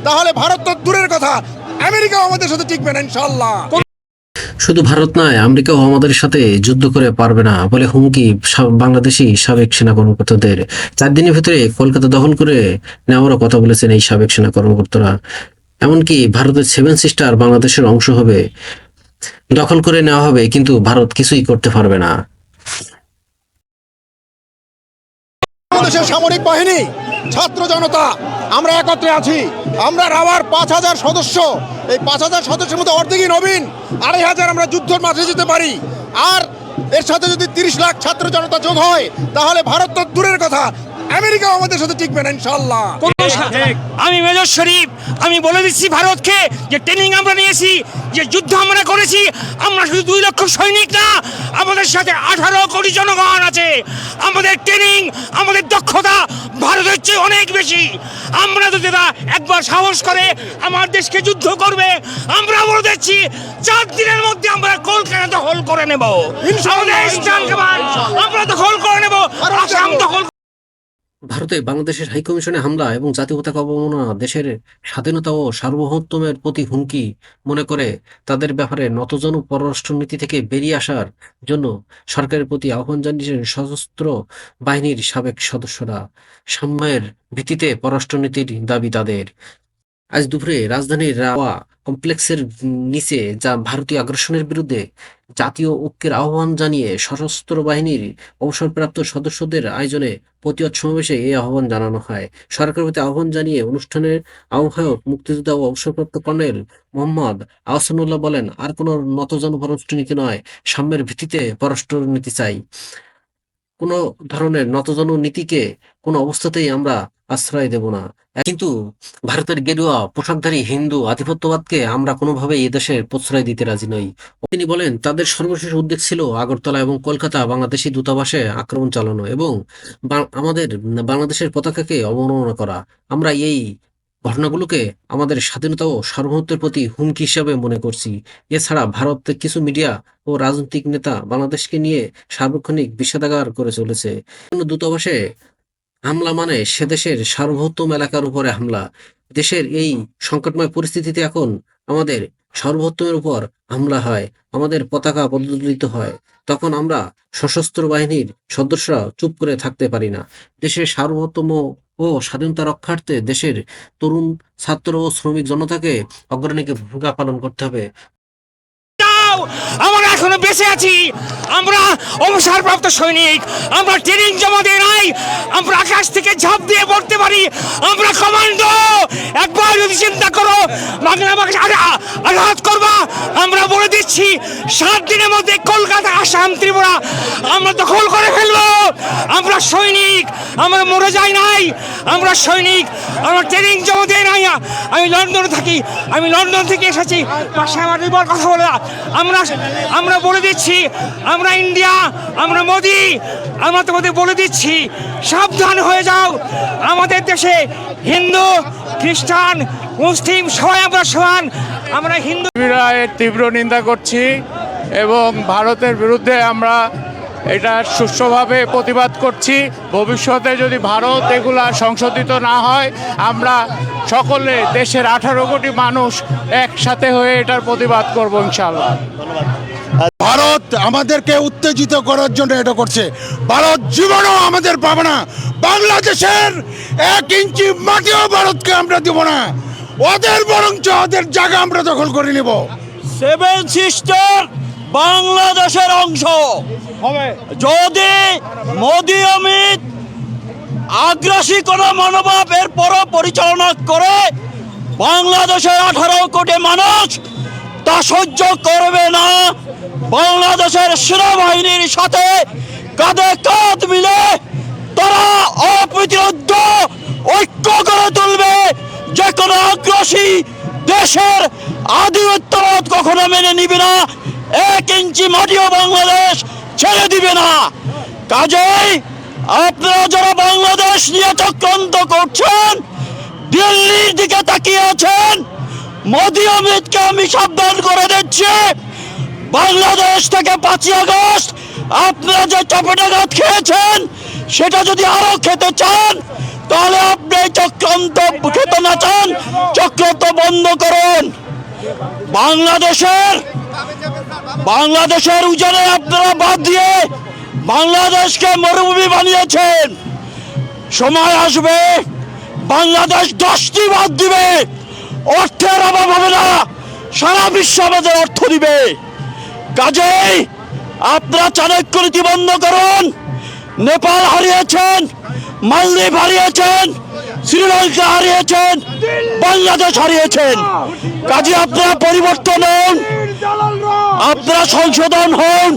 তাহলে ভারত তো দূরের কথা, আমেরিকাও আমাদের সাথে টিকবে না ইনশাআল্লাহ। শুধু ভারত নয়, আমেরিকাও আমাদের সাথে যুদ্ধ করে পারবে না বলে হুমকি বাংলাদেশি সাবেক সেনা কর্মকর্তাদের। 4 দিনের ভিতরে কলকাতা দখল করে নেওয়ারও কথা বলেছেন এই সাবেক সেনা কর্মকর্তারা। এমনকি ভারতের 7 সিস্টার বাংলাদেশের অংশ হবে, দখল করে নেওয়া হবে, কিন্তু ভারত কিছুই করতে পারবে না। বাংলাদেশের সামরিক বাহিনী, ছাত্র জনতা, আমরা একত্রে আছি। আমরা রাওয়ার 5000 সদস্য, এই 5000 সদস্যের মধ্যে অর্ধেকই নবীন, 2500 আমরা যুদ্ধের মাঠে যেতে পারি। আর এর সাথে যদি 30 লাখ ছাত্র জনতা যোগ হয়, তাহলে ভারত তো দূরের কথা, আমেরিকাও আমাদের সাথে টিকবে না ইনশাআল্লাহ। আমি মেজর শরীফ, আমি বলে দিচ্ছি ভারতকে যে ট্রেনিং আমরা নিয়েছি, যে যুদ্ধ আমরা করেছি, আমরা শুধু 2 লক্ষ সৈনিক না, আমাদের সাথে 18 কোটি জনগণ আছে। আমাদের ট্রেনিং, আমাদের দক্ষতা ভারতের চেয়ে অনেক বেশি। আমরা যদি তারা একবার সাহস করে আমার দেশকে যুদ্ধ করবে, আমরা বলে দিচ্ছি 4 দিনের মধ্যে আমরা কলকাতা দখল করে নেব। আমরা দখল করে নেব, আসাম দখল। ভারতে বাংলাদেশের হাইকমিশনে হামলা এবং জাতীয় পতাকা অবমাননা দেশের স্বাধীনতা ও সার্বভৌমত্বের প্রতি হুমকি মনে করে তাদের ব্যাপারে নতজানু পররাষ্ট্রনীতি থেকে বেরিয়ে আসার জন্য সরকারের প্রতি আহ্বান জানিয়েছেন সশস্ত্র বাহিনীর সাবেক সদস্যরা। সাম্যের ভিত্তিতে পররাষ্ট্রনীতির দাবি তাদের। আজ দুপুরে রাজধানীর রাওয়া কমপ্লেক্সের নিচে যা ভারতীয় আগ্রাসনের বিরুদ্ধে জাতীয় ঐক্যের আহ্বান জানিয়ে সশস্ত্র বাহিনীর অবসরপ্রাপ্ত সদস্যদের আয়োজনে প্রতিবাদ সমাবেশে এই আহ্বান জানানো হয়। সরকারের প্রতি আহ্বান জানিয়ে অনুষ্ঠানের আহ্বায়ক মুক্তিযোদ্ধা ও অবসরপ্রাপ্ত কর্নেল মোহাম্মদ আহসানুল্লাহ বলেন, আর কোনো নতজানু পররাষ্ট্রনীতি নয়, সাম্যের ভিত্তিতে পররাষ্ট্রনীতি চাই। কোনো ধরনের নতজানু নীতিকে কোনো অবস্থাতেই আমরা আশ্রয় দেব না। কিন্তু ভারতের গেরুয়া পোশাকধারী হিন্দু আধিপত্যবাদকে আমরা কোনোভাবেই এদেশের প্রশ্রয় দিতে রাজি নই। তিনি বলেন, তাদের সর্বশেষ উদ্বেগ ছিল আগরতলা এবং কলকাতা বাংলাদেশি দূতাবাসে আক্রমণ চালানো এবং আমাদের বাংলাদেশের পতাকাকে অবমাননা করা। আমরা এই ঘটনাগুলোকে আমাদের স্বাধীনতা ও সার্বভৌমত্বের প্রতি হুমকি হিসাবে মনে করছি। এছাড়া ভারতের কিছু মিডিয়া ও রাজনৈতিক নেতা বাংলাদেশকে নিয়ে সার্বক্ষণিক বিষাদাগার করে চলেছে। দূতাবাসে হামলা মানে সে দেশের সার্বভৌম এলাকার উপরে হামলা। দেশের এই সংকটময় পরিস্থিতিতে এখন আমাদের সার্বভৌমের উপর হামলা হয়, আমাদের পতাকা পদদলিত হয়, তখন আমরা সশস্ত্র বাহিনীর সদস্যরা চুপ করে থাকতে পারি না। দেশের সার্বভৌম ও স্বাধীনতা রক্ষার্থে দেশের তরুণ ছাত্র ও শ্রমিক জনতাকে অগ্রণী ভূমিকা পালন করতে হবে। আমরা এখনো বেঁচে আছি, আমরা অবসরপ্রাপ্ত সৈনিক, আমরা ট্রেনিং জমা দিয়ে নাই, আমরা আকাশ থেকে ঝাঁপ দিয়ে পড়তে পারি, আমরা কমান্ডো। একবার যদি চিন্তা করো বাংলা আঘাত করবা, আমরা বলে দিচ্ছি 7 দিনের মধ্যে কলকাতা, আসাম, ত্রিপুরা আমরা দখল করে ফেলবো। আমরা সৈনিক, আমরা মরে যাই নাই, আমরা সৈনিক, আমরা ট্রেনিং জমা দিয়ে নাই। আমি লন্ডনে থাকি, আমি লন্ডন থেকে এসেছি, পাশে আমার কথা বলে আমরা বলে দিচ্ছি, আমরা ইন্ডিয়া, আমরা মোদি, আমরা তোমাদের বলে দিচ্ছি সাবধান হয়ে যাও। আমাদের দেশে হিন্দু, খ্রিস্টান, মুসলিম সবাই আমরা সমান। আমরা হিন্দু এর তীব্র নিন্দা করছি এবং ভারতের বিরুদ্ধে আমরা এটা সুষ্ঠুভাবে প্রতিবাদ করছি। ভবিষ্যতে যদি ভারত এগুলা সংশোধিত না হয়, আমরা সকলে দেশের 18 কোটি মানুষ একসাথে হয়ে এটার প্রতিবাদ করব ইনশাআল্লাহ। ভারত আমাদেরকে উত্তেজিত করার জন্য এটা করছে। ভারত জীবনও আমাদের পাবে না, বাংলাদেশের 1 ইঞ্চি মাটিও ভারতকে আমরা দিব না। ওদের বরঞ্চ ওদের জায়গা আমরা দখল করে নেব। 7 সিস্টার বাংলাদেশের অংশ হবে। যদি মোদি অমিত আগ্রাসী কোনো মনোভাব এরপর পরিচালনা করে, বাংলাদেশের 18 কোটি মানুষ তা সহ্য করবে না। বাংলাদেশের সেনাবাহিনীর সাথে কাঁধে কাঁধ মিলে তারা অপ্রতিরোধ্য ঐক্য করে তুলবে। যে কোনো আগ্রাসী দেশের আধিপত্যবাদ কখনো মেনে নিবে না, 1 ইঞ্চি মাটিও বাংলাদেশ ছেড়ে দিবে না। কাজেই আপনারা যারা বাংলাদেশ নিয়ে চক্রান্ত করছেন, দিল্লির দিকে তাকিয়ে আছেন, মোদি অমিতকে আমি সাবধান করে দিচ্ছি, বাংলাদেশ থেকে 5ই আগস্ট আপনারা যে চাপেটাঘাত খেয়েছেন, সেটা যদি আরো খেতে চান, তাহলে আপনি চক্রান্ত খেতে না চান, চক্রান্ত বন্ধ করুন। বাংলাদেশের উজানে আপনারা বাদ দিয়ে বাংলাদেশকে মরুভূমি বানিয়েছেন। সময় আসবে বাংলাদেশ 10টি বাদ দিবে, অর্থের অভাব হবে না, সারা বিশ্ব আমাদের অর্থ দিবে। কাজেই আপনারা চাণক্য নীতি বন্ধ করুন। নেপাল হারিয়েছেন, মালদ্বীপ হারিয়েছেন, শ্রীলঙ্কা হারিয়েছেন, বাংলাদেশ হারিয়েছেন। কাজে আপনারা পরিবর্তন হন, আপনারা সংশোধন হন।